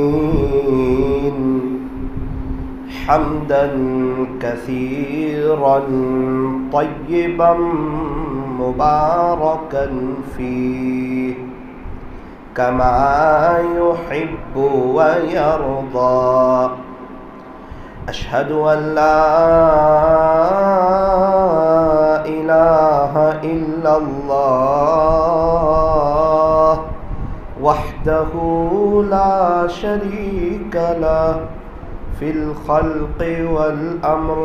العالمين حمدا كثيرا طيبا مباركا فيه كما يحب ويرضى. أشهد أن لا إله إلا الله وحده لا شريك له في الخلق والأمر،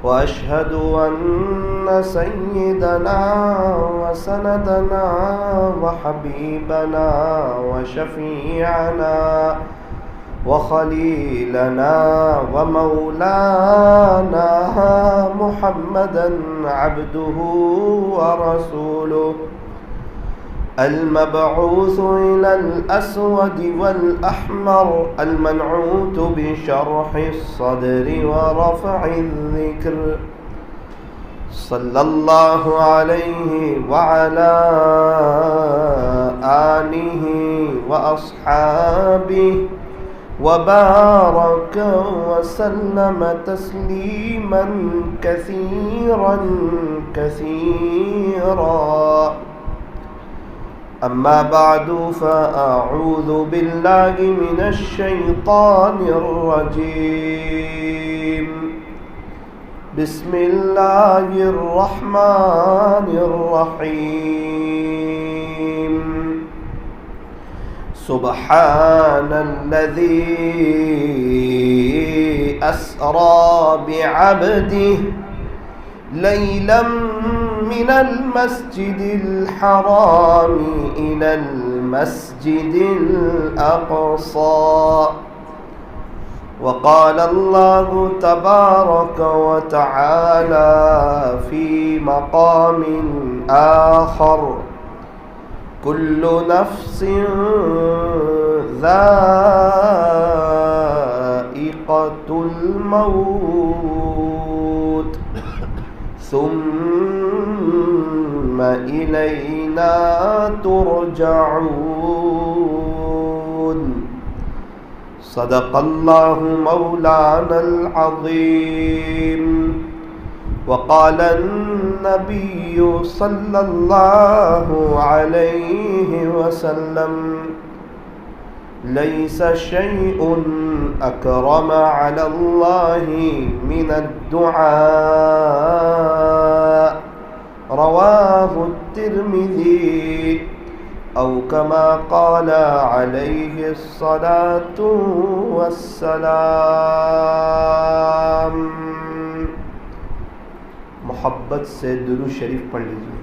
وأشهد أن سيدنا وسندنا وحبيبنا وشفيعنا وخليلنا ومولانا محمدا عبده ورسوله المبعوث إلى الأسود والأحمر المنعوت بشرح الصدر ورفع الذكر، صلى الله عليه وعلى آله وأصحابه وبارك وسلم تسليما كثيرا كثيرا. أما بعد فأعوذ بالله من الشيطان الرجيم. بسم الله الرحمن الرحيم. سبحان الذي أسرى بعبده ليلا من المسجد الحرام إلى المسجد الأقصى. وقال الله تبارك وتعالى في مقام آخر: كل نفس ذائقة الموت ثم إلينا ترجعون. صدق الله مولانا العظيم. وقال النبي صلى الله عليه وسلم: ليس شيء أكرم على الله من الدعاء. رواه الترمذي أو كما قال عليه الصلاة والسلام. محبت سے درود شریف پڑھ لیجیے.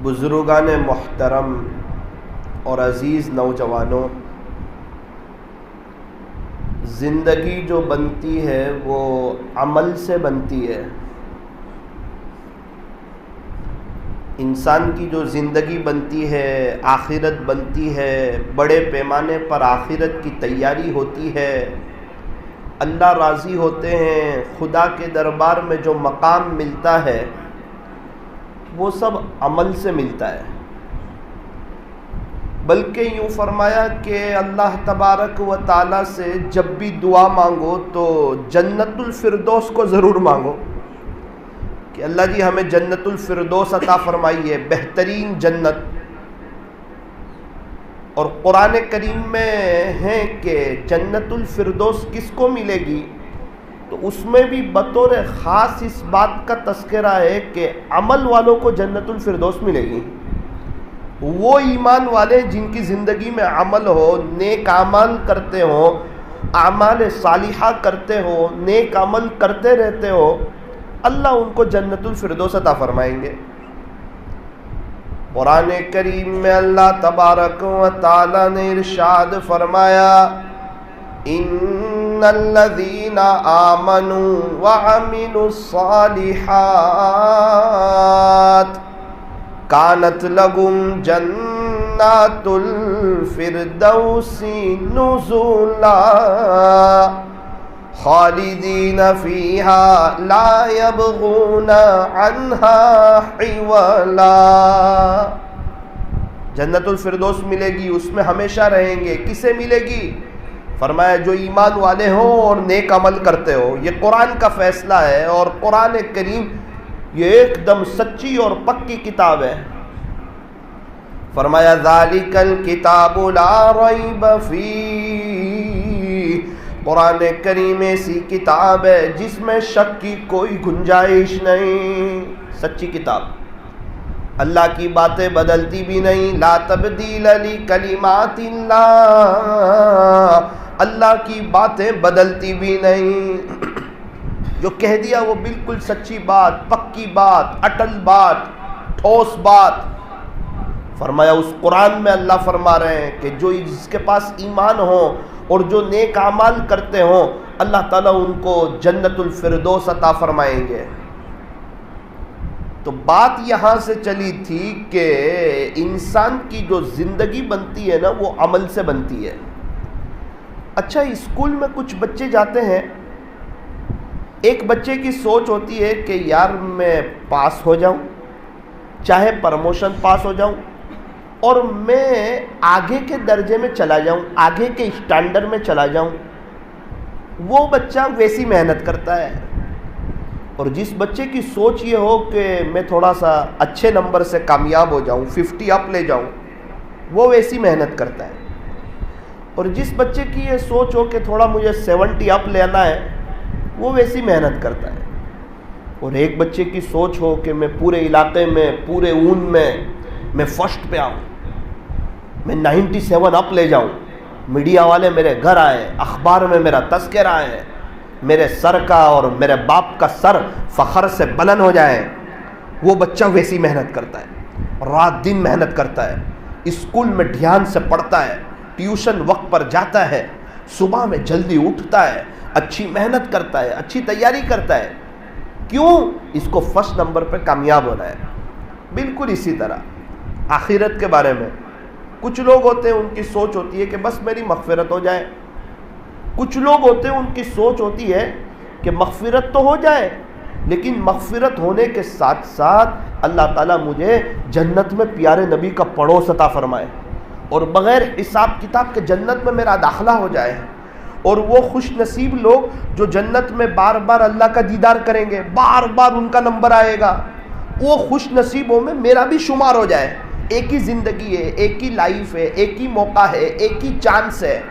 بزرگان محترم اور عزیز نوجوانوں، زندگی جو بنتی ہے وہ عمل سے بنتی ہے. انسان کی جو زندگی بنتی ہے، آخرت بنتی ہے، بڑے پیمانے پر آخرت کی تیاری ہوتی ہے. اللہ راضی ہوتے ہیں، خدا کے دربار میں جو مقام ملتا ہے وہ سب عمل سے ملتا ہے. بلکہ یوں فرمایا کہ اللہ تبارک و تعالیٰ سے جب بھی دعا مانگو تو جنت الفردوس کو ضرور مانگو کہ اللہ جی ہمیں جنت الفردوس عطا فرمائیے، بہترین جنت. اور قرآن کریم میں ہے کہ جنت الفردوس کس کو ملے گی، تو اس میں بھی بطور خاص اس بات کا تذکرہ ہے کہ عمل والوں کو جنت الفردوس ملے گی. وہ ایمان والے جن کی زندگی میں عمل ہو، نیک اعمال کرتے ہو، اعمال صالحہ کرتے ہو، نیک عمل کرتے رہتے ہو، اللہ ان کو جنت الفردوس عطا فرمائیں گے. قرآن کریم میں اللہ تبارک و تعالی نے ارشاد فرمایا: ان الذین آمنوا وعملوا الصالحات کانت لهم جنات الفردوس نزلا خالدین فیہا لا یبغون عنہا حولا، جنت الفردوس ملے گی، اس میں ہمیشہ رہیں گے۔ کسے ملے گی؟ فرمایا جو ایمان والے ہوں اور نیک عمل کرتے ہو۔ یہ قرآن کا فیصلہ ہے، اور قرآن کریم یہ ایک دم سچی اور پکی کتاب ہے۔ فرمایا ذالک الکتاب لا ریب فیہ، قرآن کریم ایسی کتاب ہے جس میں شک کی کوئی گنجائش نہیں، سچی کتاب، اللہ کی باتیں بدلتی بھی نہیں، لا تبدیل لکلمات اللہ، اللہ کی باتیں بدلتی بھی نہیں، جو کہہ دیا وہ بالکل سچی بات، پکی بات، اٹل بات، ٹھوس بات۔ فرمایا اس قرآن میں اللہ فرما رہے ہیں کہ جو جس کے پاس ایمان ہو اور جو نیک اعمال کرتے ہوں، اللہ تعالیٰ ان کو جنت الفردوس عطا فرمائیں گے۔ تو بات یہاں سے چلی تھی کہ انسان کی جو زندگی بنتی ہے نا وہ عمل سے بنتی ہے۔ اچھا، اسکول میں کچھ بچے جاتے ہیں، ایک بچے کی سوچ ہوتی ہے کہ یار میں پاس ہو جاؤں، چاہے پروموشن پاس ہو جاؤں، اور میں آگے کے درجے میں چلا جاؤں، آگے کے اسٹینڈرڈ میں چلا جاؤں۔ وہ بچہ ویسی محنت کرتا ہے، اور جس بچے کی سوچ یہ ہو کہ میں تھوڑا سا اچھے نمبر سے کامیاب ہو جاؤں، 50 اپ لے جاؤں، وہ ویسی محنت کرتا ہے۔ اور جس بچے کی یہ سوچ ہو کہ تھوڑا مجھے 70 اپ لینا ہے، وہ ویسی محنت کرتا ہے۔ اور ایک بچے کی سوچ ہو کہ میں پورے علاقے میں، پورے اون میں فرسٹ پہ آؤں، میں 97 اپ لے جاؤں، میڈیا والے میرے گھر آئے، اخبار میں میرا تذکرہ آئے، میرے سر کا اور میرے باپ کا سر فخر سے بلند ہو جائے، وہ بچہ ویسی محنت کرتا ہے، رات دن محنت کرتا ہے، اسکول میں دھیان سے پڑھتا ہے، ٹیوشن وقت پر جاتا ہے، صبح میں جلدی اٹھتا ہے، اچھی محنت کرتا ہے، اچھی تیاری کرتا ہے۔ کیوں؟ اس کو فرسٹ نمبر پہ کامیاب ہونا ہے۔ بالکل اسی طرح آخرت کے بارے میں کچھ لوگ ہوتے ہیں ان کی سوچ ہوتی ہے کہ بس میری مغفرت ہو جائے، کچھ لوگ ہوتے ہیں ان کی سوچ ہوتی ہے کہ مغفرت تو ہو جائے، لیکن مغفرت ہونے کے ساتھ ساتھ اللہ تعالیٰ مجھے جنت میں پیارے نبی کا پڑوس عطا فرمائے، اور بغیر حساب کتاب کے جنت میں میرا داخلہ ہو جائے۔ اور وہ خوش نصیب لوگ جو جنت میں بار بار اللہ کا دیدار کریں گے، بار بار ان کا نمبر آئے گا، وہ خوش نصیبوں میں میرا بھی شمار ہو جائے۔ ایک ہی زندگی ہے، ایک ہی لائف ہے، ایک ہی موقع ہے، ایک ہی چانس ہے،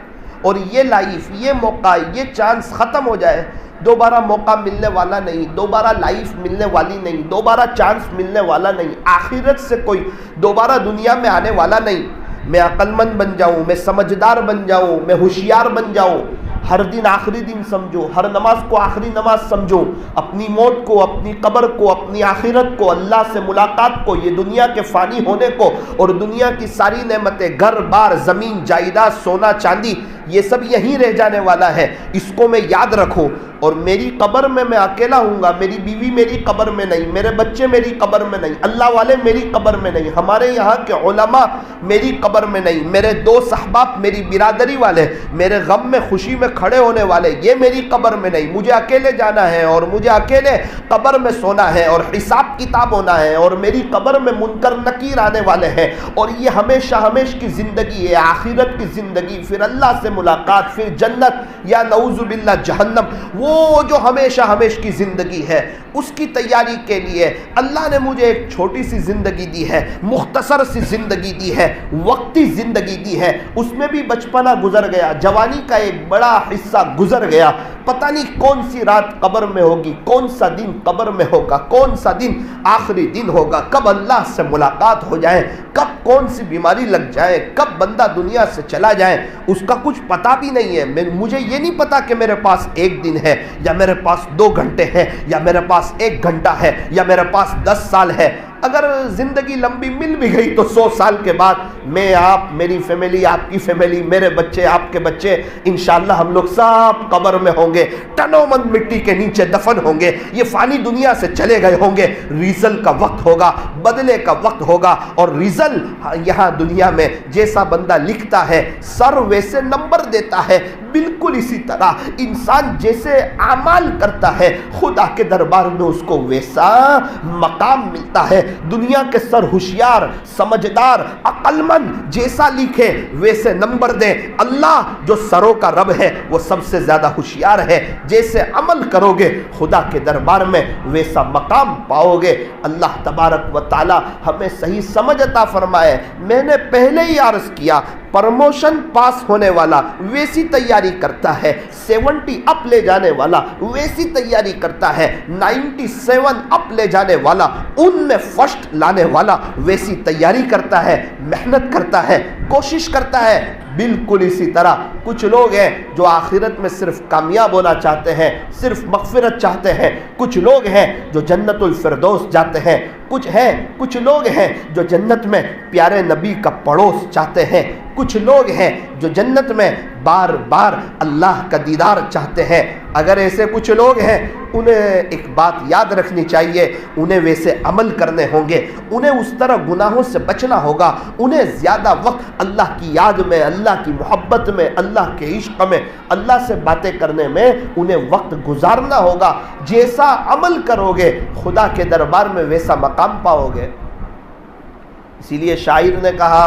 اور یہ لائف، یہ موقع، یہ چانس ختم ہو جائے، دوبارہ موقع ملنے والا نہیں، دوبارہ لائف ملنے والی نہیں، دوبارہ چانس ملنے والا نہیں، آخرت سے کوئی دوبارہ دنیا میں آنے والا نہیں۔ میں عقل مند بن جاؤں، میں سمجھدار بن جاؤں، میں ہوشیار بن جاؤں، ہر دن آخری دن سمجھو، ہر نماز کو آخری نماز سمجھو، اپنی موت کو، اپنی قبر کو، اپنی آخرت کو، اللہ سے ملاقات کو، یہ دنیا کے فانی ہونے کو، اور دنیا کی ساری نعمتیں، گھر بار، زمین جائیداد، سونا چاندی، یہ سب یہیں رہ جانے والا ہے، اس کو میں یاد رکھوں۔ اور میری قبر میں اکیلا ہوں گا، میری بیوی میری قبر میں نہیں، میرے بچے میری قبر میں نہیں، اللہ والے میری قبر میں نہیں، ہمارے یہاں کے علماء میری قبر میں نہیں، میرے دوست احباب، میری برادری والے، میرے غم میں خوشی میں کھڑے ہونے والے، یہ میری قبر میں نہیں، مجھے اکیلے جانا ہے، اور مجھے اکیلے قبر میں سونا ہے، اور حساب کتاب ہونا ہے، اور میری قبر میں منکر نکیر آنے والے ہیں، اور یہ ہمیشہ ہمیشہ کی زندگی ہے، آخرت کی زندگی، پھر اللہ سے ملاقات، پھر جنت یا نعوذ باللہ جہنم، وہ جو ہمیشہ ہمیشہ کی زندگی ہے، اس کی تیاری کے لیے اللہ نے مجھے ایک چھوٹی سی زندگی دی ہے، مختصر سی زندگی دی ہے، وقتی زندگی دی ہے، اس میں بھی بچپنا گزر گیا، جوانی کا ایک بڑا حصہ گزر گیا، پتہ نہیں کون سی رات قبر میں ہوگی، کون سا دن قبر میں ہوگا، کون سا دن آخری دن ہوگا، کب اللہ سے ملاقات ہو جائے، کب کون سی بیماری لگ جائے، کب بندہ دنیا سے چلا جائے، اس کا کچھ پتہ بھی نہیں ہے۔ مجھے یہ نہیں پتا کہ میرے پاس ایک دن ہے، یا میرے پاس 2 گھنٹے ہے، یا میرے پاس 1 گھنٹہ ہے، یا میرے پاس 10 سال ہے۔ اگر زندگی لمبی مل بھی گئی تو 100 سال کے بعد میں، آپ، میری فیملی، آپ کی فیملی، میرے بچے، آپ کے بچے، انشاءاللہ ہم لوگ سب قبر میں ہوں گے، ٹنوں من مٹی کے نیچے دفن ہوں گے، یہ فانی دنیا سے چلے گئے ہوں گے، ریزل کا وقت ہوگا، بدلے کا وقت ہوگا، اور ریزل یہاں دنیا میں جیسا بندہ لکھتا ہے سر ویسے نمبر دیتا ہے، بالکل اسی طرح انسان جیسے اعمال کرتا ہے خدا کے دربار میں اس کو ویسا مقام ملتا ہے۔ دنیا کے سر ہوشیار، سمجھدار، عقل مند جیسا لکھے ویسے نمبر دیں، اللہ جو سروں کا رب ہے وہ سب سے زیادہ ہوشیار ہے، جیسے عمل کرو گے خدا کے دربار میں ویسا مقام پاؤ گے۔ اللہ تبارک و تعالی ہمیں صحیح سمجھ عطا فرمائے۔ میں نے پہلے ہی عرض کیا، پرموشن پاس ہونے والا ویسی تیاری کرتا ہے، 70 اپ لے جانے والا ویسی تیاری کرتا ہے، 97 اپ لے جانے والا، ان میں فرسٹ لانے والا ویسی تیاری کرتا ہے، محنت کرتا ہے، کوشش کرتا ہے۔ بالکل اسی طرح کچھ لوگ ہیں جو آخرت میں صرف کامیاب ہونا چاہتے ہیں، صرف مغفرت چاہتے ہیں، کچھ لوگ ہیں جو جنت الفردوس جاتے ہیں، کچھ لوگ ہیں جو جنت میں پیارے نبی کا پڑوس چاہتے ہیں، کچھ لوگ ہیں جو جنت میں بار بار اللہ کا دیدار چاہتے ہیں۔ اگر ایسے کچھ لوگ ہیں انہیں ایک بات یاد رکھنی چاہیے، انہیں ویسے عمل کرنے ہوں گے، انہیں اس طرح گناہوں سے بچنا ہوگا، انہیں زیادہ وقت اللہ کی یاد میں، اللہ کی محبت میں، اللہ کے عشق میں، اللہ سے باتیں کرنے میں انہیں وقت گزارنا ہوگا۔ جیسا عمل کرو گے خدا کے دربار میں ویسا مقام پاؤ گے۔ اسی لیے شاعر نے کہا،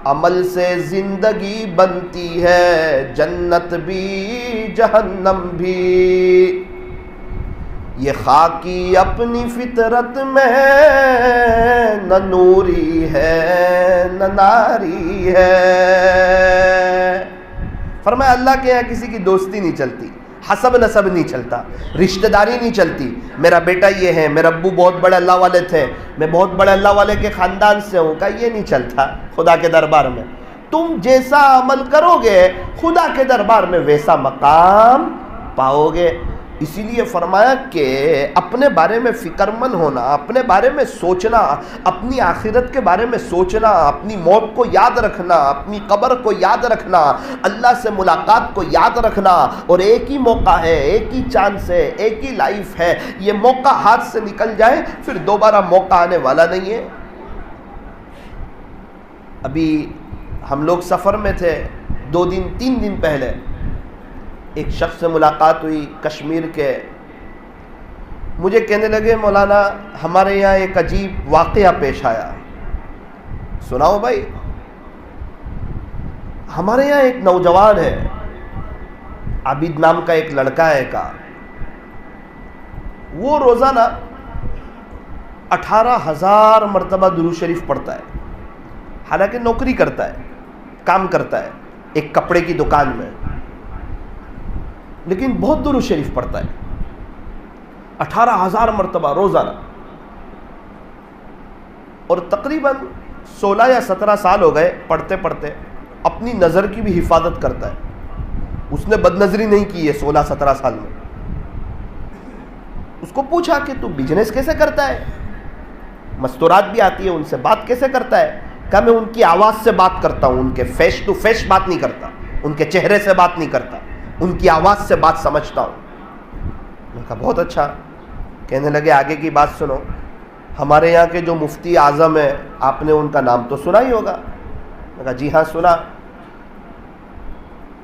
عمل سے زندگی بنتی ہے، جنت بھی جہنم بھی، یہ خاکی اپنی فطرت میں نہ نوری ہے نہ ناری ہے۔ فرمایا اللہ کے یہاں کسی کی دوستی نہیں چلتی، حسب نسب نہیں چلتا، رشتہ داری نہیں چلتی، میرا بیٹا یہ ہے، میرے ابو بہت بڑے اللہ والے تھے، میں بہت بڑے اللہ والے کے خاندان سے ہوں، کہ یہ نہیں چلتا خدا کے دربار میں۔ تم جیسا عمل کرو گے خدا کے دربار میں ویسا مقام پاؤ گے۔ اسی لیے فرمایا کہ اپنے بارے میں فکر مند ہونا، اپنے بارے میں سوچنا، اپنی آخرت کے بارے میں سوچنا، اپنی موت کو یاد رکھنا، اپنی قبر کو یاد رکھنا، اللہ سے ملاقات کو یاد رکھنا، اور ایک ہی موقع ہے، ایک ہی چانس ہے، ایک ہی لائف ہے، یہ موقع ہاتھ سے نکل جائے پھر دوبارہ موقع آنے والا نہیں ہے۔ ابھی ہم لوگ سفر میں تھے، 2 دن 3 دن پہلے ایک شخص سے ملاقات ہوئی کشمیر کے، مجھے کہنے لگے مولانا ہمارے یہاں ایک عجیب واقعہ پیش آیا۔ سناؤ بھائی۔ ہمارے یہاں ایک نوجوان ہے، عابد نام کا ایک لڑکا ہے، کا وہ روزانہ 18,000 مرتبہ درود شریف پڑھتا ہے، حالانکہ نوکری کرتا ہے، کام کرتا ہے ایک کپڑے کی دکان میں، لیکن بہت درود شریف پڑھتا ہے، 18,000 مرتبہ روزانہ، اور تقریباً 16 یا 17 سال ہو گئے پڑھتے پڑھتے، اپنی نظر کی بھی حفاظت کرتا ہے، اس نے بد نظری نہیں کی ہے 16-17 سال میں۔ اس کو پوچھا کہ تو بزنس کیسے کرتا ہے، مستورات بھی آتی ہے، ان سے بات کیسے کرتا ہے؟ کہا میں ان کی آواز سے بات کرتا ہوں، ان کے فیس ٹو فیس بات نہیں کرتا، ان کے چہرے سے بات نہیں کرتا، ان کی آواز سے بات سمجھتا ہوں۔ میں کہا بہت اچھا۔ کہنے لگے آگے کی بات سنو، ہمارے یہاں کے جو مفتی اعظم ہیں آپ نے ان کا نام تو سنا ہی ہوگا۔ میں کہا جی ہاں سنا۔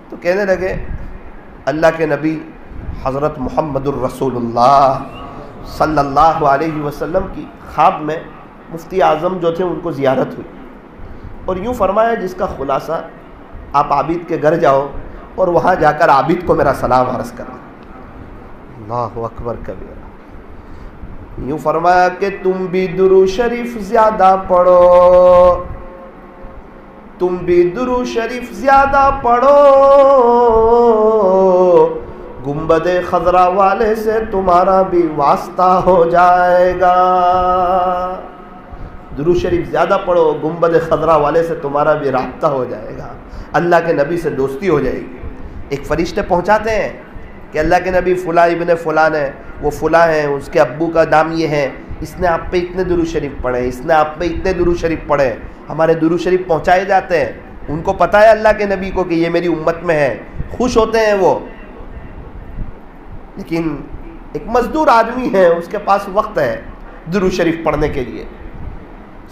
تو کہنے لگے اللہ کے نبی حضرت محمد الرسول اللہ صلی اللہ علیہ وسلم کی خواب میں مفتی اعظم جو تھے ان کو زیارت ہوئی، اور یوں فرمایا جس کا خلاصہ آپ عابد کے گھر جاؤ اور وہاں جا کر عابد کو میرا سلام عرض کرنا۔ اللہ اکبر کبیرہ۔ یوں فرمایا کہ تم بھی درود شریف زیادہ پڑھو، تم بھی درود شریف زیادہ پڑھو، گنبد خضرا والے سے تمہارا بھی واسطہ ہو جائے گا۔ درود شریف زیادہ پڑھو، گنبد خضرا والے سے تمہارا بھی رابطہ ہو جائے گا، اللہ کے نبی سے دوستی ہو جائے گی۔ ایک فرشتے پہنچاتے ہیں کہ اللہ کے نبی فلاں ابن فلاں ہے، وہ فلاں ہیں، اس کے ابو کا نام یہ ہے، اس نے آپ پہ اتنے درود شریف پڑھے، اس نے آپ پہ اتنے درود شریف پڑھے. ہمارے درود شریف پہنچائے جاتے ہیں. ان کو پتہ ہے اللہ کے نبی کو کہ یہ میری امت میں ہے، خوش ہوتے ہیں وہ. لیکن ایک مزدور آدمی ہے، اس کے پاس وقت ہے درود شریف پڑھنے کے لیے.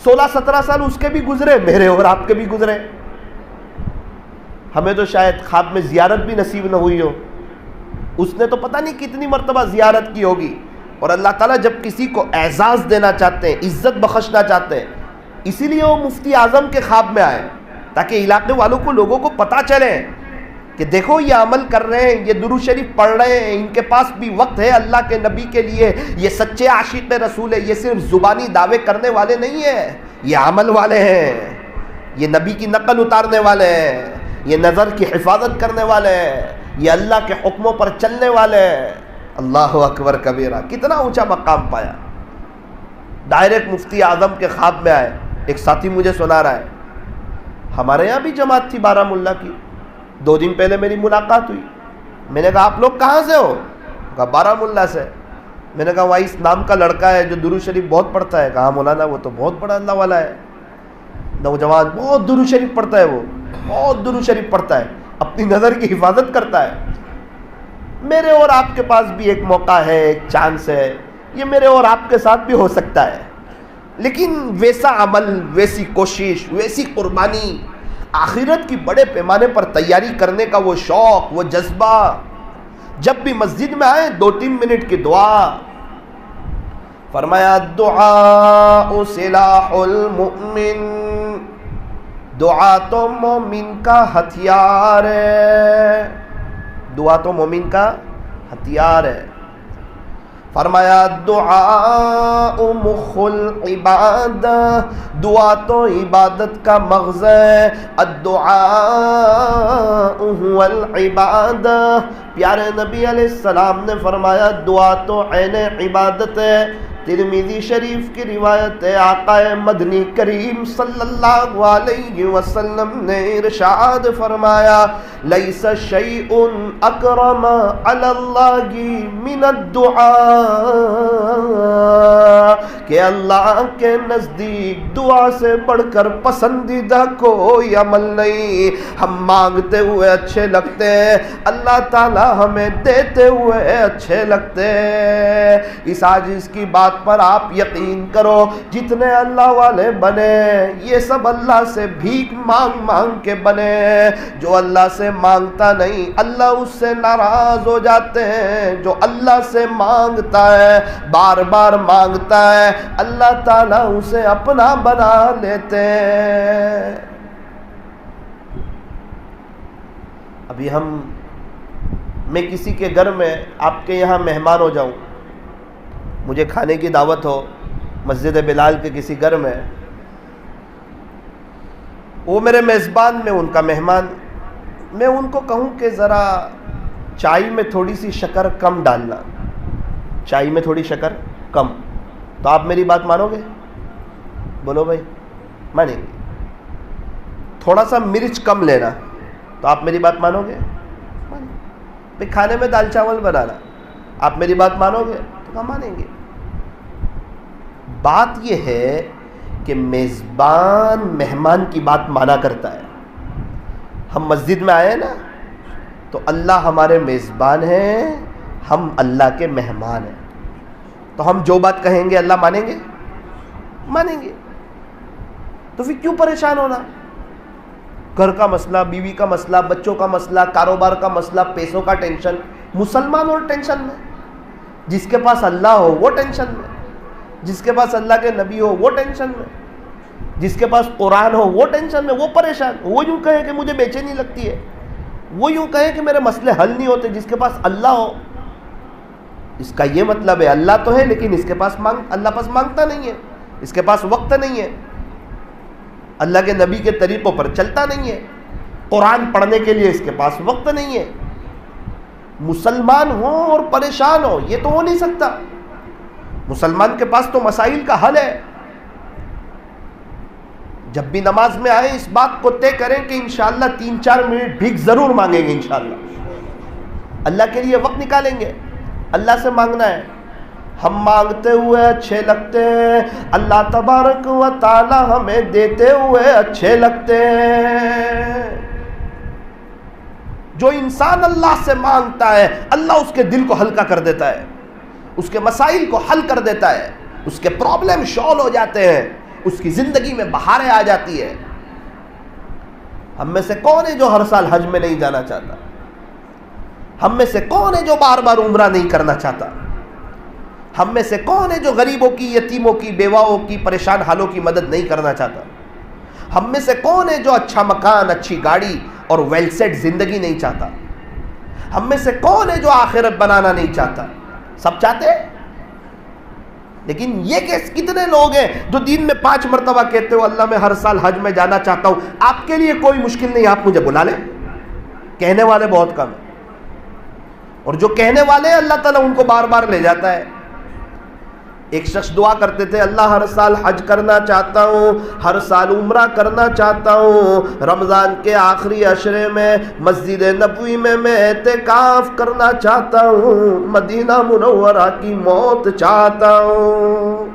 16-17 سال اس کے بھی گزرے، میرے اور آپ کے بھی گزرے. ہمیں تو شاید خواب میں زیارت بھی نصیب نہ ہوئی ہو. اس نے تو پتہ نہیں کتنی مرتبہ زیارت کی ہوگی. اور اللہ تعالیٰ جب کسی کو اعزاز دینا چاہتے ہیں، عزت بخشنا چاہتے ہیں، اسی لیے وہ مفتی اعظم کے خواب میں آئے تاکہ علاقے والوں کو، لوگوں کو پتہ چلے کہ دیکھو یہ عمل کر رہے ہیں، یہ درود شریف پڑھ رہے ہیں، ان کے پاس بھی وقت ہے اللہ کے نبی کے لیے. یہ سچے عاشق رسول ہے، یہ صرف زبانی دعوے کرنے والے نہیں ہیں، یہ عمل والے ہیں، یہ نبی کی نقل اتارنے والے ہیں، یہ نظر کی حفاظت کرنے والے ہیں، یہ اللہ کے حکموں پر چلنے والے ہیں. اللہ اکبر کبیرہ. کتنا اونچا مقام پایا. ڈائریکٹ مفتی اعظم کے خواب میں آئے. ایک ساتھی مجھے سنا رہا ہے، ہمارے یہاں بھی جماعت تھی بارہ مولہ کی، 2 دن پہلے میری ملاقات ہوئی. میں نے کہا آپ لوگ کہاں سے ہو؟ کہا بارہ مولہ سے. میں نے کہا وہاں اس نام کا لڑکا ہے جو درود شریف بہت پڑھتا ہے. کہا مولانا وہ تو بہت بڑا اللہ والا ہے، نوجوان بہت درود شریف پڑھتا ہے، وہ بہت درود شریف پڑھتا ہے، اپنی نظر کی حفاظت کرتا ہے. میرے اور آپ کے پاس بھی ایک موقع ہے، ایک چانس ہے، یہ میرے اور آپ کے ساتھ بھی ہو سکتا ہے. لیکن ویسا عمل، ویسی کوشش، ویسی قربانی، آخرت کی بڑے پیمانے پر تیاری کرنے کا وہ شوق، وہ جذبہ. جب بھی مسجد میں آئے 2-3 منٹ کی دعا. فرمایا دعاء سلاح المؤمن، دعا تو مومن کا ہتھیار ہے، دعا تو مومن کا ہتھیار ہے. فرمایا دعاء مخ العبادہ، دعا تو عبادت کا مغز ہے. الدعاء هو العبادہ. پیارے نبی علیہ السلام نے فرمایا دعا تو عین عبادت ہے. ترمذی شریف کی روایت ہے، آقا مدنی کریم صلی اللہ علیہ وسلم نے ارشاد فرمایا لیس شیء اکرم علی اللہ من الدعاء، کہ اللہ کے نزدیک دعا سے بڑھ کر پسندیدہ کوئی عمل نہیں. ہم مانگتے ہوئے اچھے لگتے ہیں، اللہ تعالی ہمیں دیتے ہوئے اچھے لگتے ہیں. اس عاجز کی بات پر آپ یقین کرو، جتنے اللہ والے بنے یہ سب اللہ سے بھیک مانگ مانگ کے بنے. جو اللہ سے مانگتا نہیں اللہ اس سے ناراض ہو جاتے ہیں. جو اللہ سے مانگتا ہے، بار بار مانگتا ہے، اللہ تعالیٰ اسے اپنا بنا لیتے ہیں. ابھی میں کسی کے گھر میں آپ کے یہاں مہمان ہو جاؤں، مجھے کھانے کی دعوت ہو مسجد بلال کے کسی گھر میں، وہ میرے میزبان، میں ان کا مہمان، میں ان کو کہوں کہ ذرا چائے میں تھوڑی سی شکر کم ڈالنا، چائے میں تھوڑی شکر کم، تو آپ میری بات مانو گے؟ بولو بھائی، مانیں گے. تھوڑا سا مرچ کم لینا، تو آپ میری بات مانو گے؟ بھائی کھانے میں دال چاول بنانا، آپ میری بات مانو گے؟ تو ہم مانیں گے. بات یہ ہے کہ میزبان مہمان کی بات مانا کرتا ہے. ہم مسجد میں آئے نا تو اللہ ہمارے میزبان ہیں، ہم اللہ کے مہمان ہیں، تو ہم جو بات کہیں گے اللہ مانیں گے؟ مانیں گے. تو پھر کیوں پریشان ہونا؟ گھر کا مسئلہ، بیوی کا مسئلہ، بچوں کا مسئلہ، کاروبار کا مسئلہ، پیسوں کا ٹینشن. مسلمان اور ٹینشن میں، جس کے پاس اللہ ہو وہ ٹینشن میں، جس کے پاس اللہ کے نبی ہو وہ ٹینشن میں، جس کے پاس قرآن ہو وہ ٹینشن میں، وہ پریشان. وہ یوں کہے کہ مجھے بے چینی لگتی ہے، وہ یوں کہے کہ میرے مسئلے حل نہیں ہوتے. جس کے پاس اللہ ہو، اس کا یہ مطلب ہے اللہ تو ہے لیکن اس کے پاس اللہ پاس مانگتا نہیں ہے، اس کے پاس وقت نہیں ہے، اللہ کے نبی کے طریقوں پر چلتا نہیں ہے، قرآن پڑھنے کے لیے اس کے پاس وقت نہیں ہے. مسلمان ہو اور پریشان ہو، یہ تو ہو نہیں سکتا. مسلمان کے پاس تو مسائل کا حل ہے. جب بھی نماز میں آئے اس بات کو طے کریں کہ انشاءاللہ 3-4 منٹ بھیک ضرور مانگیں گے. انشاءاللہ اللہ کے لیے وقت نکالیں گے، اللہ سے مانگنا ہے. ہم مانگتے ہوئے اچھے لگتے ہیں، اللہ تبارک و تعالی ہمیں دیتے ہوئے اچھے لگتے ہیں۔ جو انسان اللہ سے مانگتا ہے اللہ اس کے دل کو ہلکا کر دیتا ہے، اس کے مسائل کو حل کر دیتا ہے، اس کے پرابلم سالو ہو جاتے ہیں، اس کی زندگی میں بہاریں آ جاتی ہے۔ ہم میں سے کون ہے جو ہر سال حج میں نہیں جانا چاہتا؟ ہم میں سے کون ہے جو بار بار عمرہ نہیں کرنا چاہتا؟ ہم میں سے کون ہے جو غریبوں کی، یتیموں کی، بیواؤں کی، پریشان حالوں کی مدد نہیں کرنا چاہتا؟ ہم میں سے کون ہے جو اچھا مکان، اچھی گاڑی اور ویل سیٹ زندگی نہیں چاہتا؟ ہم میں سے کون ہے جو آخرت بنانا نہیں چاہتا؟ سب چاہتے ہیں، لیکن یہ کتنے لوگ ہیں جو دین میں 5 مرتبہ کہتے ہو اللہ میں ہر سال حج میں جانا چاہتا ہوں؟ آپ کے لیے کوئی مشکل نہیں، آپ مجھے بلا لیں۔ کہنے والے بہت کم ہیں، اور جو کہنے والے ہیں اللہ تعالیٰ ان کو بار بار لے جاتا ہے۔ ایک شخص دعا کرتے تھے، اللہ ہر سال حج کرنا چاہتا ہوں، ہر سال عمرہ کرنا چاہتا ہوں، رمضان کے آخری عشرے میں مسجد نبوی میں اعتکاف کرنا چاہتا ہوں، مدینہ منورہ کی موت چاہتا ہوں۔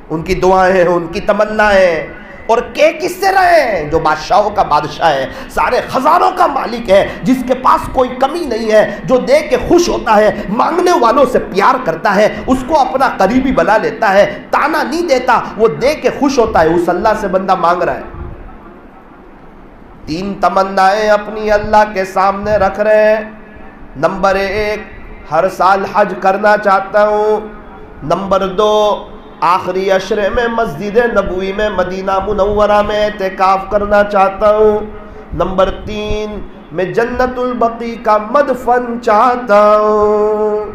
ان کی دعائیں، ان کی تمنائیں، اور کس سے رہے ہیں؟ جو بادشاہوں کا بادشاہ ہے، سارے خزانوں کا مالک ہے، جس کے پاس کوئی کمی نہیں ہے، جو دے کے خوش ہوتا ہے، مانگنے والوں سے پیار کرتا ہے، اس کو اپنا قریبی بنا لیتا ہے، تانا نہیں دیتا، وہ دے کے خوش ہوتا ہے۔ اس اللہ سے بندہ مانگ رہا ہے، 3 تمنائیں اپنی اللہ کے سامنے رکھ رہے ہیں۔ نمبر 1، ہر سال حج کرنا چاہتا ہوں۔ نمبر 2، آخری عشرے میں مسجد نبوی میں مدینہ منورہ میں اعتکاف کرنا چاہتا ہوں۔ نمبر 3، میں جنت البقیع کا مدفن چاہتا ہوں۔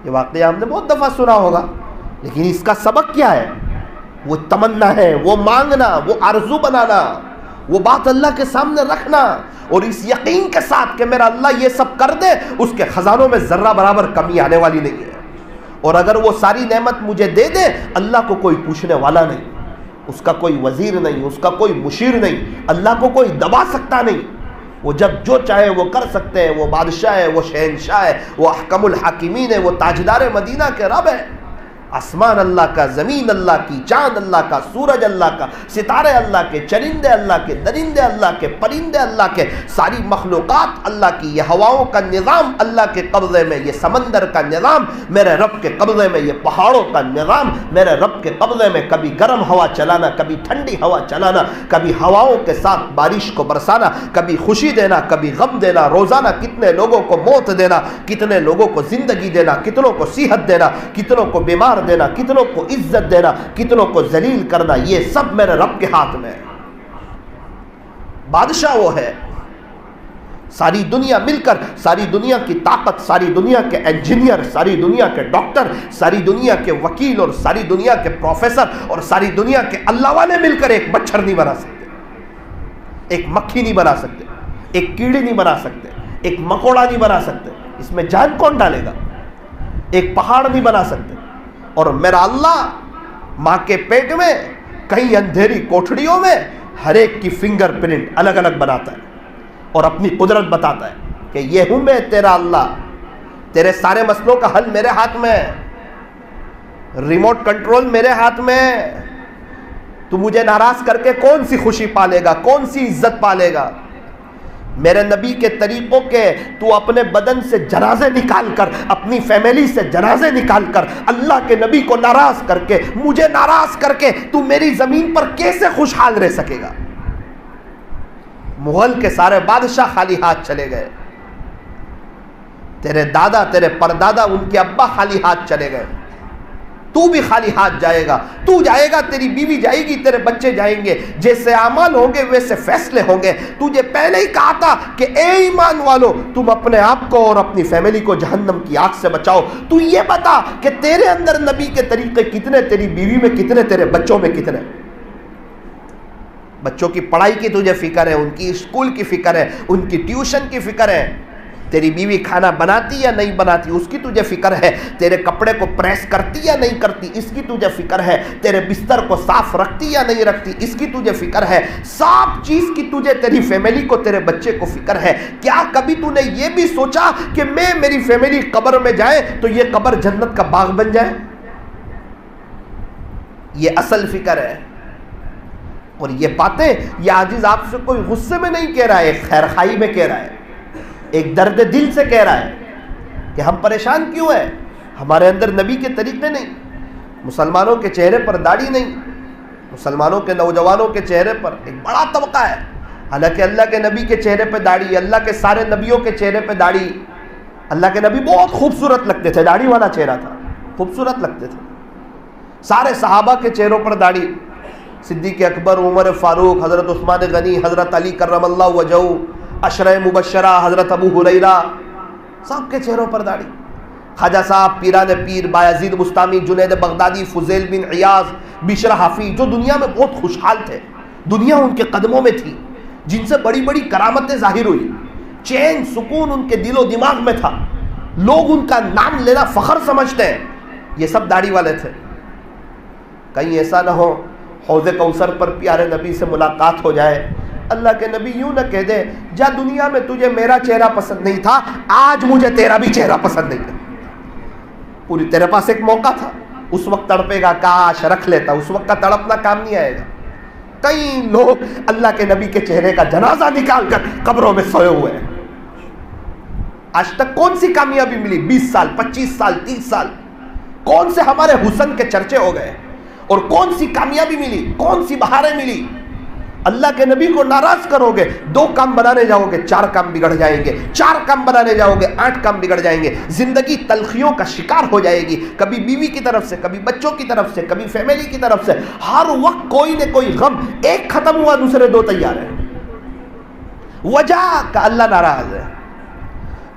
یہ واقعہ ہم نے بہت دفعہ سنا ہوگا، لیکن اس کا سبق کیا ہے؟ وہ تمنا ہے، وہ مانگنا، وہ آرزو بنانا، وہ بات اللہ کے سامنے رکھنا، اور اس یقین کے ساتھ کہ میرا اللہ یہ سب کر دے، اس کے خزانوں میں ذرہ برابر کمی آنے والی نہیں ہے، اور اگر وہ ساری نعمت مجھے دے دے، اللہ کو کوئی پوچھنے والا نہیں، اس کا کوئی وزیر نہیں، اس کا کوئی مشیر نہیں، اللہ کو کوئی دبا سکتا نہیں، وہ جب جو چاہے وہ کر سکتے ہیں، وہ بادشاہ ہے، وہ شہنشاہ ہے، وہ احکم الحاکمین ہے، وہ تاجدار مدینہ کے رب ہے۔ آسمان اللہ کا، زمین اللہ کی، چاند اللہ کا، سورج اللہ کا، ستارے اللہ کے، چرندے اللہ کے، درندے اللہ کے، پرندے اللہ کے، ساری مخلوقات اللہ کی، یہ ہواؤں کا نظام اللہ کے قبضے میں، یہ سمندر کا نظام میرے رب کے قبضے میں، یہ پہاڑوں کا نظام میرے رب کے قبضے میں، کبھی گرم ہوا چلانا، کبھی ٹھنڈی ہوا چلانا، کبھی ہواؤں کے ساتھ بارش کو برسانا، کبھی خوشی دینا، کبھی غم دینا، روزانہ کتنے لوگوں کو موت دینا، کتنے لوگوں کو زندگی دینا، کتنوں کو صحت دینا، کتنوں کو بیمار دینا، کتنوں کو عزت دینا، کتنوں کو ذلیل کرنا، یہ سب میرے رب کے ہاتھ میں ہے۔ بادشاہ وہ ہے، ساری دنیا مل کر، ساری دنیا کی طاقت، ساری دنیا کے انجینئر، ساری دنیا کے ڈاکٹر، ساری دنیا کے وکیل، اور ساری دنیا کے پروفیسر، اور ساری دنیا کے اللہ والے مل کر ایک مچھر نہیں بنا سکتے، ایک مکھی نہیں بنا سکتے، ایک کیڑی نہیں بنا سکتے، ایک مکوڑا نہیں بنا سکتے۔ اس میں جان کون ڈالے گا؟ ایک پہاڑ نہیں بنا سکتے۔ اور میرا اللہ ماں کے پیٹ میں کئی اندھیری کوٹھڑیوں میں ہر ایک کی فنگر پرنٹ الگ الگ بناتا ہے اور اپنی قدرت بتاتا ہے کہ یہ ہوں میں تیرا اللہ، تیرے سارے مسئلوں کا حل میرے ہاتھ میں ہے، ریموٹ کنٹرول میرے ہاتھ میں ہے، تو مجھے ناراض کر کے کون سی خوشی پالے گا، کون سی عزت پالے گا؟ میرے نبی کے طریقوں کے تو اپنے بدن سے جنازے نکال کر، اپنی فیملی سے جنازے نکال کر، اللہ کے نبی کو ناراض کر کے، مجھے ناراض کر کے تو میری زمین پر کیسے خوشحال رہ سکے گا؟ مغل کے سارے بادشاہ خالی ہاتھ چلے گئے، تیرے دادا، تیرے پردادا، ان کے ابا خالی ہاتھ چلے گئے، تو بھی خالی ہاتھ جائے گا، تو جائے گا، تیری بیوی جائے گی، تیرے بچے جائیں گے، جیسے اعمال ہوں گے ویسے فیصلے ہوں گے۔ تجھے پہلے ہی کہا تھا کہ اے ایمان والو، تم اپنے آپ کو اور اپنی فیملی کو جہنم کی آگ سے بچاؤ۔ تو یہ بتا کہ تیرے اندر نبی کے طریقے کتنے، تیری بیوی میں کتنے، تیرے بچوں میں کتنے؟ بچوں کی پڑھائی کی تجھے فکر ہے، ان کی اسکول کی فکر ہے، ان کی ٹیوشن کی فکر ہے، تیری بیوی کھانا بناتی یا نہیں بناتی اس کی تجھے فکر ہے، تیرے کپڑے کو پریس کرتی یا نہیں کرتی اس کی تجھے فکر ہے، تیرے بستر کو صاف رکھتی یا نہیں رکھتی اس کی تجھے فکر ہے، سب چیز کی تجھے، تیری فیملی کو، تیرے بچے کو فکر ہے۔ کیا کبھی تو نے یہ بھی سوچا کہ میری فیملی قبر میں جائے تو یہ قبر جنت کا باغ بن جائے؟ یہ اصل فکر ہے۔ اور یہ باتیں یہ عاجز آپ سے کوئی غصے میں نہیں کہہ رہا ہے، ایک خیر خواہی میں کہہ رہا ہے، ایک درد دل سے کہہ رہا ہے کہ ہم پریشان کیوں ہیں، ہمارے اندر نبی کے طریقے نہیں، مسلمانوں کے چہرے پر داڑھی نہیں، مسلمانوں کے نوجوانوں کے چہرے پر ایک بڑا طبقہ ہے، حالانکہ اللہ کے نبی کے چہرے پہ داڑھی، اللہ کے سارے نبیوں کے چہرے پہ داڑھی، اللہ کے نبی بہت خوبصورت لگتے تھے، داڑھی والا چہرہ تھا، خوبصورت لگتے تھے، سارے صحابہ کے چہروں پر داڑھی، صدیق اکبر، عمر فاروق، حضرت عثمان غنی، حضرت علی کرم اللہ وجہہ، عشرہ مبشرہ، حضرت ابو ہریرہ، سب کے چہروں پر داڑھی، خواجہ صاحب، پیران پیر، بایزید بستامی، جنید بغدادی، فضیل بن عیاض، بشر حفیظ، جو دنیا میں بہت خوشحال تھے، دنیا ان کے قدموں میں تھی، جن سے بڑی بڑی کرامتیں ظاہر ہوئی، چین سکون ان کے دل و دماغ میں تھا، لوگ ان کا نام لینا فخر سمجھتے ہیں، یہ سب داڑھی والے تھے۔ کہیں ایسا نہ ہو حوض کوثر پر پیارے نبی سے ملاقات ہو جائے، اللہ کے نبی یوں نہ کہہ دے جا دنیا میں تجھے میرا چہرہ پسند نہیں تھا، آج مجھے تیرا بھی چہرہ پسند نہیں ہے، پوری تیرے پاس ایک موقع تھا، اس وقت تڑپے گا کاش رکھ لیتا، اس وقت کا تڑپنا کام نہیں آئے گا۔ کئی لوگ اللہ کے نبی کے چہرے کا جنازہ نکال کر قبروں میں سوئے ہوئے ہیں، آج تک کون سی کامیابی ملی؟ 20 سال 25 سال 30 سال کون سے ہمارے حسن کے چرچے ہو گئے، اور کون سی کامیابی ملی، کون سی بہاریں ملی؟ اللہ کے نبی کو ناراض کرو گے، 2 کام بنانے جاؤ گے 4 کام بگڑ جائیں گے، 4 کام بنانے جاؤ گے 8 کام بگڑ جائیں گے، زندگی تلخیوں کا شکار ہو جائے گی، کبھی بیوی کی طرف سے، کبھی بچوں کی طرف سے، کبھی فیملی کی طرف سے، ہر وقت کوئی نہ کوئی غم، ایک ختم ہوا دوسرے 2 تیار ہیں۔ وجہ کا اللہ ناراض ہے،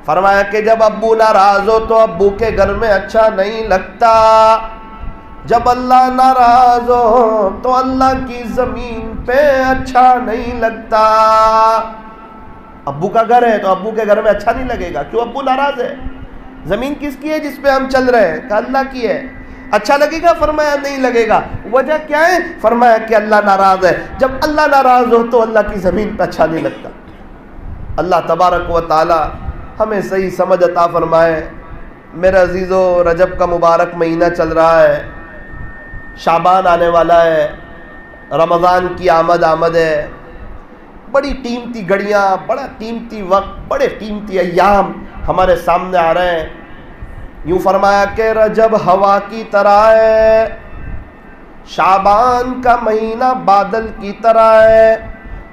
فرمایا کہ جب ابو ناراض ہو تو ابو کے گھر میں اچھا نہیں لگتا، جب اللہ ناراض ہو تو اللہ کی زمین پہ اچھا نہیں لگتا۔ ابو کا گھر ہے تو ابو کے گھر میں اچھا نہیں لگے گا، کیوں؟ ابو ناراض ہے۔ زمین کس کی ہے جس پہ ہم چل رہے ہیں؟ کہ اللہ کی ہے، اچھا لگے گا؟ فرمایا نہیں لگے گا۔ وجہ کیا ہے؟ فرمایا کہ اللہ ناراض ہے، جب اللہ ناراض ہو تو اللہ کی زمین پہ اچھا نہیں لگتا۔ اللہ تبارک و تعالی ہمیں صحیح سمجھ عطا فرمائے۔ میرے عزیزو، رجب کا مبارک مہینہ چل رہا ہے، شعبان آنے والا ہے، رمضان کی آمد ہے، بڑی قیمتی گھڑیاں، بڑا قیمتی وقت، بڑے قیمتی ایام ہمارے سامنے آ رہے ہیں۔ یوں فرمایا کہ رجب ہوا کی طرح ہے، شعبان کا مہینہ بادل کی طرح ہے،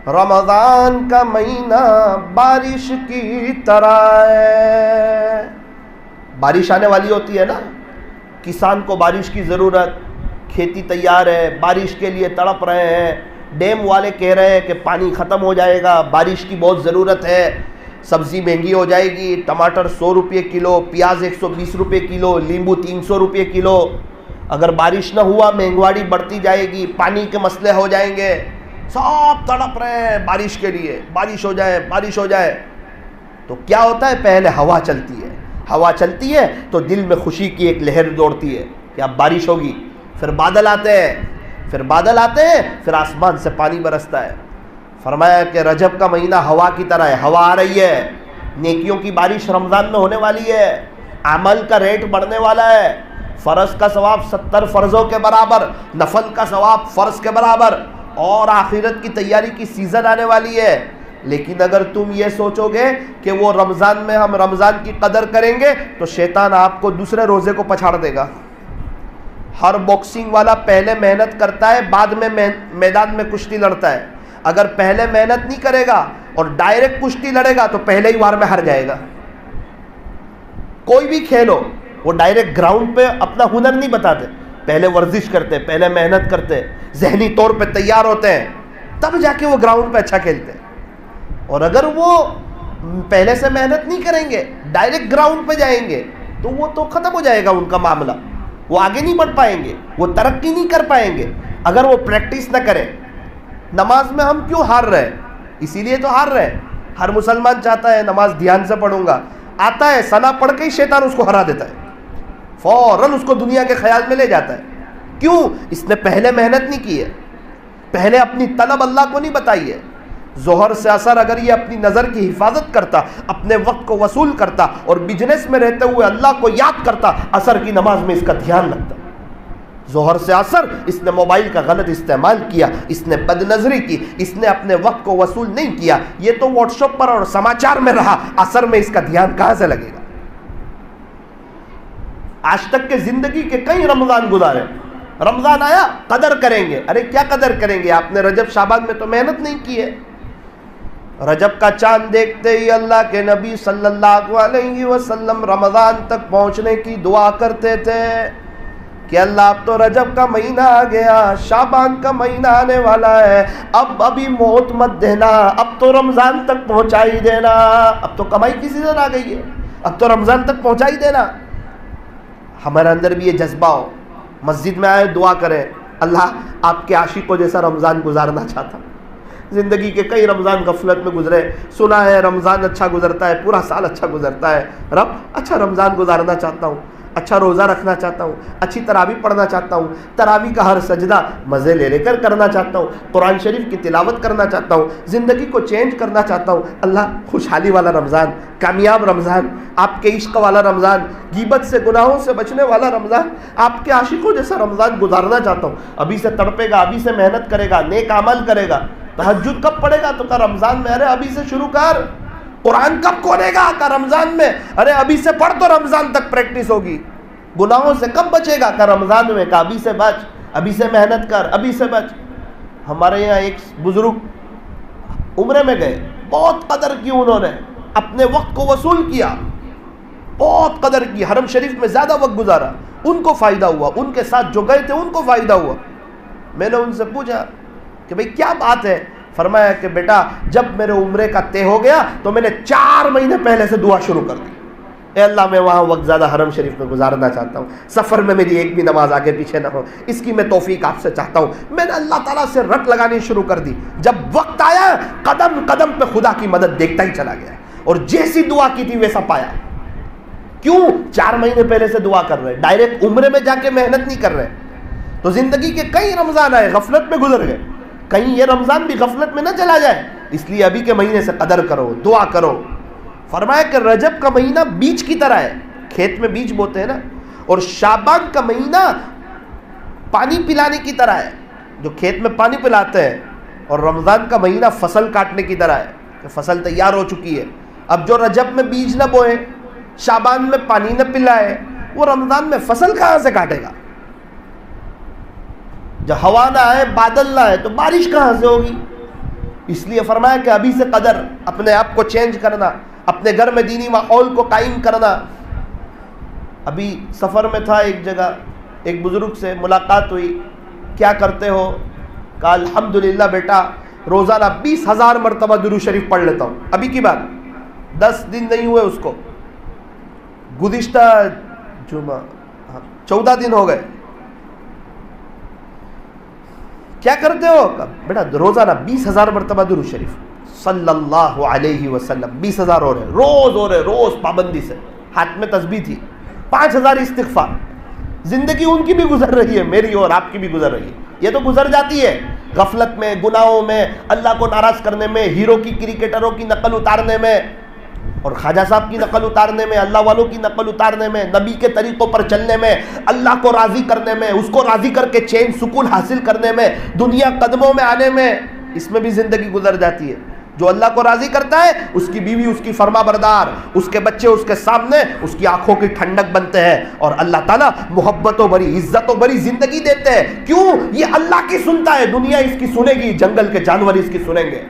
رمضان کا مہینہ بارش کی طرح ہے۔ بارش آنے والی ہوتی ہے نا، کسان کو بارش کی ضرورت، کھیتی تیار ہے، بارش کے لیے تڑپ رہے ہیں، ڈیم والے کہہ رہے ہیں کہ پانی ختم ہو جائے گا، بارش کی بہت ضرورت ہے، سبزی مہنگی ہو جائے گی، ٹماٹر 100 روپے کلو، پیاز 120 روپے کلو، لیمبو 300 روپے کلو، اگر بارش نہ ہوا مہنگواڑی بڑھتی جائے گی، پانی کے مسئلے ہو جائیں گے، سب تڑپ رہے ہیں بارش کے لیے، بارش ہو جائے، بارش ہو جائے۔ تو کیا ہوتا ہے؟ پہلے ہوا چلتی ہے، ہوا چلتی ہے تو دل میں خوشی کی ایک لہر دوڑتی ہے کہ اب بارش ہوگی، پھر بادل آتے ہیں، پھر آسمان سے پانی برستا ہے۔ فرمایا کہ رجب کا مہینہ ہوا کی طرح ہے، ہوا آ رہی ہے، نیکیوں کی بارش رمضان میں ہونے والی ہے، عمل کا ریٹ بڑھنے والا ہے، فرض کا ثواب 70 فرضوں کے برابر، نفل کا ثواب فرض کے برابر، اور آخرت کی تیاری کی سیزن آنے والی ہے۔ لیکن اگر تم یہ سوچو گے کہ وہ رمضان میں ہم رمضان کی قدر کریں گے تو شیطان آپ کو دوسرے روزے کو پچھاڑ دے گا۔ ہر باکسنگ والا پہلے محنت کرتا ہے، بعد میں میدان میں کشتی لڑتا ہے۔ اگر پہلے محنت نہیں کرے گا اور ڈائریکٹ کشتی لڑے گا تو پہلے ہی وار میں ہار جائے گا۔ کوئی بھی کھیل ہو، وہ ڈائریکٹ گراؤنڈ پہ اپنا ہنر نہیں بتاتے، پہلے ورزش کرتے، پہلے محنت کرتے، ذہنی طور پہ تیار ہوتے ہیں، تب جا کے وہ گراؤنڈ پہ اچھا کھیلتے ہیں۔ اور اگر وہ پہلے سے محنت نہیں کریں گے، ڈائریکٹ گراؤنڈ پہ جائیں گے تو وہ تو ختم ہو جائے گا ان کا معاملہ، وہ آگے نہیں بڑھ پائیں گے، وہ ترقی نہیں کر پائیں گے اگر وہ پریکٹس نہ کریں۔ نماز میں ہم کیوں ہار رہے؟ اسی لیے تو ہار رہے، ہر مسلمان چاہتا ہے نماز دھیان سے پڑھوں گا، آتا ہے ثنا پڑھ کے ہی شیطان اس کو ہرا دیتا ہے، فوراً اس کو دنیا کے خیال میں لے جاتا ہے. کیوں؟ اس نے پہلے محنت نہیں کی ہے، پہلے اپنی طلب اللہ کو نہیں بتائی ہے. ظہر سے اثر اگر یہ اپنی نظر کی حفاظت کرتا، اپنے وقت کو وصول کرتا اور بزنس میں رہتے ہوئے اللہ کو یاد کرتا، عصر کی نماز میں اس کا دھیان لگتا. ظہر سے اثر اس نے موبائل کا غلط استعمال کیا، اس نے بد نظری کی، اس نے اپنے وقت کو وصول نہیں کیا، یہ تو واٹس ایپ پر اور سماچار میں رہا، عصر میں اس کا دھیان کہاں سے لگے گا؟ آج تک کے زندگی کے کئی رمضان گزارے، رمضان آیا قدر کریں گے. ارے کیا قدر کریں گے؟ آپ نے رجب شعبان میں تو محنت نہیں کی ہے. رجب کا چاند دیکھتے ہی اللہ کے نبی صلی اللہ علیہ وسلم رمضان تک پہنچنے کی دعا کرتے تھے کہ اللہ اب تو رجب کا مہینہ آ گیا، شعبان کا مہینہ آنے والا ہے، اب ابھی موت مت دینا، اب تو رمضان تک پہنچا ہی دینا، اب تو کمائی کی سیزن آ گئی ہے، اب تو رمضان تک پہنچا ہی دینا. ہمارے اندر بھی یہ جذبہ ہو، مسجد میں آئے دعا کریں، اللہ آپ کے عاشق کو جیسا رمضان گزارنا چاہتا. زندگی کے کئی رمضان غفلت میں گزرے، سنا ہے رمضان اچھا گزرتا ہے، پورا سال اچھا گزرتا ہے، رب اچھا رمضان گزارنا چاہتا ہوں، اچھا روزہ رکھنا چاہتا ہوں، اچھی تراویح پڑھنا چاہتا ہوں، تراویح کا ہر سجدہ مزے لے کر کرنا چاہتا ہوں، قرآن شریف کی تلاوت کرنا چاہتا ہوں، زندگی کو چینج کرنا چاہتا ہوں. اللہ خوشحالی والا رمضان، کامیاب رمضان، آپ کے عشق والا رمضان، غیبت سے گناہوں سے بچنے والا رمضان، آپ کے عاشقوں جیسا رمضان گزارنا چاہتا ہوں. ابھی سے تڑپے گا، ابھی سے محنت کرے گا، نیک عمل کرے گا، تہجد کب پڑھے گا تو کہا رمضان میں. ارے ابھی سے شروع کر. قرآن کب کھولے گا؟ کہا رمضان میں. ارے ابھی سے پڑھ تو رمضان تک پریکٹس ہوگی. گناہوں سے کب بچے گا؟ کہا رمضان میں. کہا ابھی سے بچ، ابھی سے محنت کر، ابھی سے بچ. ہمارے یہاں ایک بزرگ عمرے میں گئے، بہت قدر کی انہوں نے، اپنے وقت کو وصول کیا، بہت قدر کی، حرم شریف میں زیادہ وقت گزارا، ان کو فائدہ ہوا، ان کے ساتھ جو گئے تھے ان کو فائدہ ہوا. میں نے ان سے پوچھا کہ بھئی کیا بات ہے؟ فرمایا کہ بیٹا جب میرے عمرے کا طے ہو گیا تو میں نے 4 مہینے پہلے سے دعا شروع کر دی، اے اللہ میں وہاں وقت زیادہ حرم شریف میں گزارنا چاہتا ہوں، سفر میں میری ایک بھی نماز آگے پیچھے نہ ہو، اس کی میں توفیق آپ سے چاہتا ہوں. میں نے اللہ تعالیٰ سے رٹ لگانی شروع کر دی. جب وقت آیا قدم قدم پہ خدا کی مدد دیکھتا ہی چلا گیا، اور جیسی دعا کی تھی ویسا پایا. کیوں؟ 4 مہینے پہلے سے دعا کر رہے، ڈائریکٹ عمرے میں جا کے محنت نہیں کر رہے. تو زندگی کے کئی رمضان آئے غفلت میں گزر گئے، کہیں یہ رمضان بھی غفلت میں نہ چلا جائے، اس لیے ابھی کے مہینے سے قدر کرو، دعا کرو. فرمایا کہ رجب کا مہینہ بیج کی طرح ہے، کھیت میں بیج بوتے ہیں نا، اور شعبان کا مہینہ پانی پلانے کی طرح ہے، جو کھیت میں پانی پلاتے ہیں، اور رمضان کا مہینہ فصل کاٹنے کی طرح ہے کہ فصل تیار ہو چکی ہے. اب جو رجب میں بیج نہ بوئے، شعبان میں پانی نہ پلائے، وہ رمضان میں فصل کہاں سے کاٹے گا؟ جب ہوا نہ آئے، بادل نہ آئے تو بارش کہاں سے ہوگی؟ اس لیے فرمایا کہ ابھی سے قدر، اپنے آپ کو چینج کرنا، اپنے گھر میں دینی ماحول کو قائم کرنا. ابھی سفر میں تھا ایک جگہ، ایک بزرگ سے ملاقات ہوئی، کیا کرتے ہو؟ کہا الحمدللہ بیٹا روزانہ 20,000 مرتبہ درود شریف پڑھ لیتا ہوں. ابھی کی بات، 10 دن نہیں ہوئے اس کو، گزشتہ جمعہ 14 دن ہو گئے. کیا کرتے ہو؟ بیٹا روزانہ 20,000 مرتبہ درود شریف صلی اللہ علیہ وسلم. 20,000 ہو رہے، روز پابندی سے، ہاتھ میں تسبیح تھی، 5,000 استغفار. زندگی ان کی بھی گزر رہی ہے، میری اور آپ کی بھی گزر رہی ہے. یہ تو گزر جاتی ہے غفلت میں، گناہوں میں، اللہ کو ناراض کرنے میں، ہیرو کی کرکٹروں کی نقل اتارنے میں، اور خواجہ صاحب کی نقل اتارنے میں، اللہ والوں کی نقل اتارنے میں، نبی کے طریقوں پر چلنے میں، اللہ کو راضی کرنے میں، اس کو راضی کر کے چین سکون حاصل کرنے میں، دنیا قدموں میں آنے میں. اس میں بھی زندگی گزر جاتی ہے. جو اللہ کو راضی کرتا ہے اس کی بیوی اس کی فرما بردار، اس کے بچے اس کے سامنے اس کی آنکھوں کی ٹھنڈک بنتے ہیں، اور اللہ تعالیٰ محبت و بری عزت و بری زندگی دیتے ہیں. کیوں؟ یہ اللہ کی سنتا ہے، دنیا اس کی سنے گی، جنگل کے جانور اس کی سنیں گے.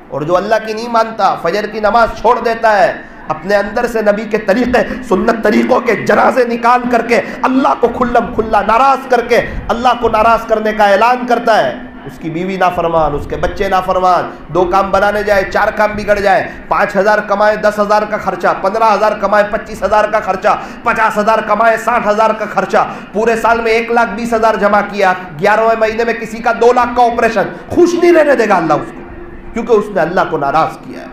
اور جو اللہ کی نہیں مانتا، فجر کی نماز چھوڑ دیتا ہے، اپنے اندر سے نبی کے طریقے سنت طریقوں کے جنازے نکال کر کے اللہ کو کھلم کھلا ناراض کر کے اللہ کو ناراض کرنے کا اعلان کرتا ہے، اس کی بیوی نافرمان، اس کے بچے نافرمان، 2 کام بنانے جائے 4 کام بگڑ جائے، 5,000 کمائے 10,000 کا خرچہ، 15,000 کمائے 25,000 کا خرچہ، 50,000 کمائے 60,000 کا خرچہ، پورے سال میں 1,20,000 جمع کیا، 11ویں مہینے میں کسی کا 2 لاکھ کا آپریشن، خوش نہیں رہنے دے گا اللہ اس کو، کیونکہ اس نے اللہ کو ناراض کیا ہے.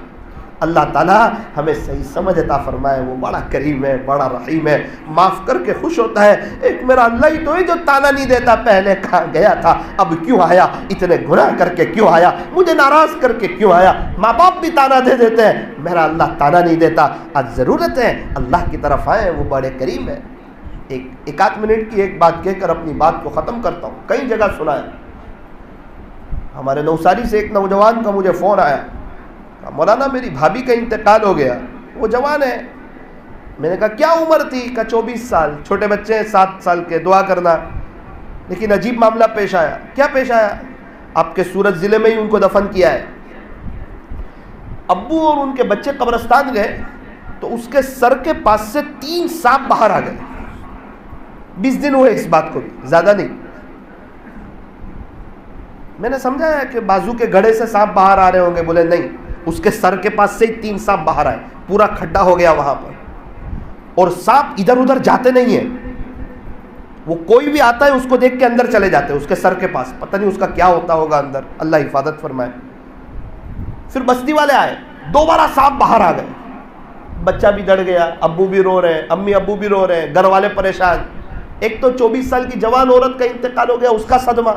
اللہ تعالیٰ ہمیں صحیح سمجھ عطا فرمائے. وہ بڑا کریم ہے, بڑا رحیم ہے, معاف کر کے خوش ہوتا ہے. ایک میرا اللہ ہی تو ہے جو تانا نہیں دیتا, پہلے کہاں گیا تھا, اب کیوں آیا, اتنے گناہ کر کے کیوں آیا, مجھے ناراض کر کے کیوں آیا. ماں باپ بھی تانا دے دیتے ہیں, میرا اللہ تانا نہیں دیتا. آج ضرورت ہے اللہ کی طرف آئیں, وہ بڑے کریم ہے. ایک آدھ منٹ کی ایک بات کہہ کر اپنی بات کو ختم کرتا ہوں. کئی جگہ سنا ہے, ہمارے نوساری سے ایک نوجوان کا مجھے فون آیا, مولانا میری بھابھی کا انتقال ہو گیا, وہ جوان ہے. میں نے کہا کیا عمر تھی؟ کہا 24 سال, چھوٹے بچے ہیں 7 سال کے, دعا کرنا. لیکن عجیب معاملہ پیش آیا. کیا پیش آیا؟ آپ کے سورت ضلع میں ہی ان کو دفن کیا ہے. ابو اور ان کے بچے قبرستان گئے تو اس کے سر کے پاس سے 3 سانپ باہر آ گئے. 20 دن ہوئے اس بات کو بھی, زیادہ نہیں. میں نے سمجھا ہے کہ بازو کے گڑھے سے سانپ باہر آ رہے ہوں گے. بولے نہیں, اس کے سر کے پاس سے ہی 3 سانپ باہر آئے. پورا کھڈا ہو گیا وہاں پر, اور سانپ ادھر ادھر جاتے نہیں ہیں. وہ کوئی بھی آتا ہے اس کو دیکھ کے اندر چلے جاتے ہیں اس کے سر کے پاس. پتہ نہیں اس کا کیا ہوتا ہوگا اندر, اللہ حفاظت فرمائے. پھر بستی والے آئے, دوبارہ سانپ باہر آ گئے. بچہ بھی ڈر گیا, ابو بھی رو رہے ہیں, امی ابو بھی رو رہے ہیں, گھر والے پریشان. ایک تو 24 سال کی جوان عورت کا انتقال ہو گیا, اس کا صدمہ,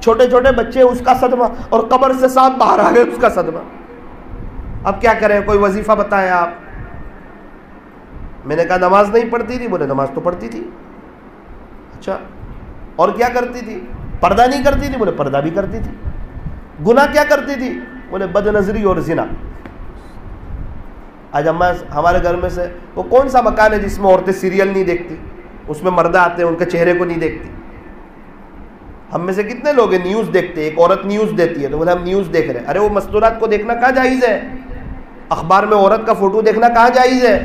چھوٹے چھوٹے بچے اس کا صدمہ, اور قبر سے سانپ باہر آ گئے, اس کا صدمہ. اب کیا کریں, کوئی وظیفہ بتائیں آپ. میں نے کہا نماز نہیں پڑھتی تھی؟ بولے نماز تو پڑھتی تھی. اچھا, اور کیا کرتی تھی؟ پردہ نہیں کرتی تھی؟ بولے پردہ بھی کرتی تھی. گناہ کیا کرتی تھی؟ بولے بد نظری اور زنا. آج ہمارے گھر میں سے وہ کون سا مکان ہے جس میں عورتیں سیریل نہیں دیکھتی, اس میں مردہ آتے ہیں ان کے چہرے کو نہیں دیکھتی. ہم میں سے کتنے لوگ ہیں نیوز دیکھتے ہیں؟ ایک عورت نیوز دیتی ہے تو بولے ہم نیوز دیکھ رہے ہیں. ارے وہ مستورات کو دیکھنا کہاں جائز ہے؟ اخبار میں عورت کا فوٹو دیکھنا کہاں جائز ہے؟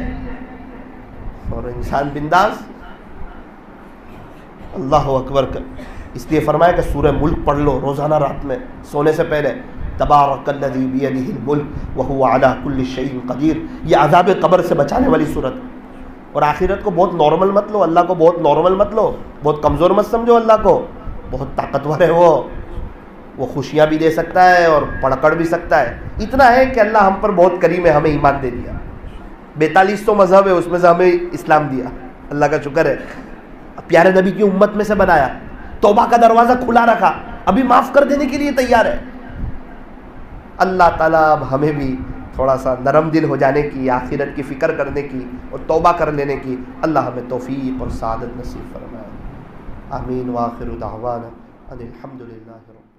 اور انسان بنداز. اللہ اکبر کر. اس لیے فرمایا کہ سورہ ملک پڑھ لو روزانہ رات میں سونے سے پہلے. تبارک الذی بیدہ الملک وہو علی کل شیء قدیر. یہ عذاب قبر سے بچانے والی صورت. اور آخرت کو بہت نارمل مت لو, اللہ کو بہت نارمل مت لو, بہت کمزور مت سمجھو. اللہ کو بہت طاقتور ہے, وہ خوشیاں بھی دے سکتا ہے اور پڑکڑ بھی سکتا ہے. اتنا ہے کہ اللہ ہم پر بہت کریم ہے, ہمیں ایمان دے دیا. 42 تو مذہب ہے, اس میں سے ہمیں اسلام دیا, اللہ کا شکر ہے. پیارے نبی کی امت میں سے بنایا, توبہ کا دروازہ کھلا رکھا, ابھی معاف کر دینے کے لیے تیار ہے. اللہ تعالیٰ اب ہمیں بھی تھوڑا سا نرم دل ہو جانے کی, آخرت کی فکر کرنے کی اور توبہ کر لینے کی اللہ ہمیں توفیق اور سعادت نصیب فرمائے. آمین. وآخر دعوانا ان الحمد للہ رب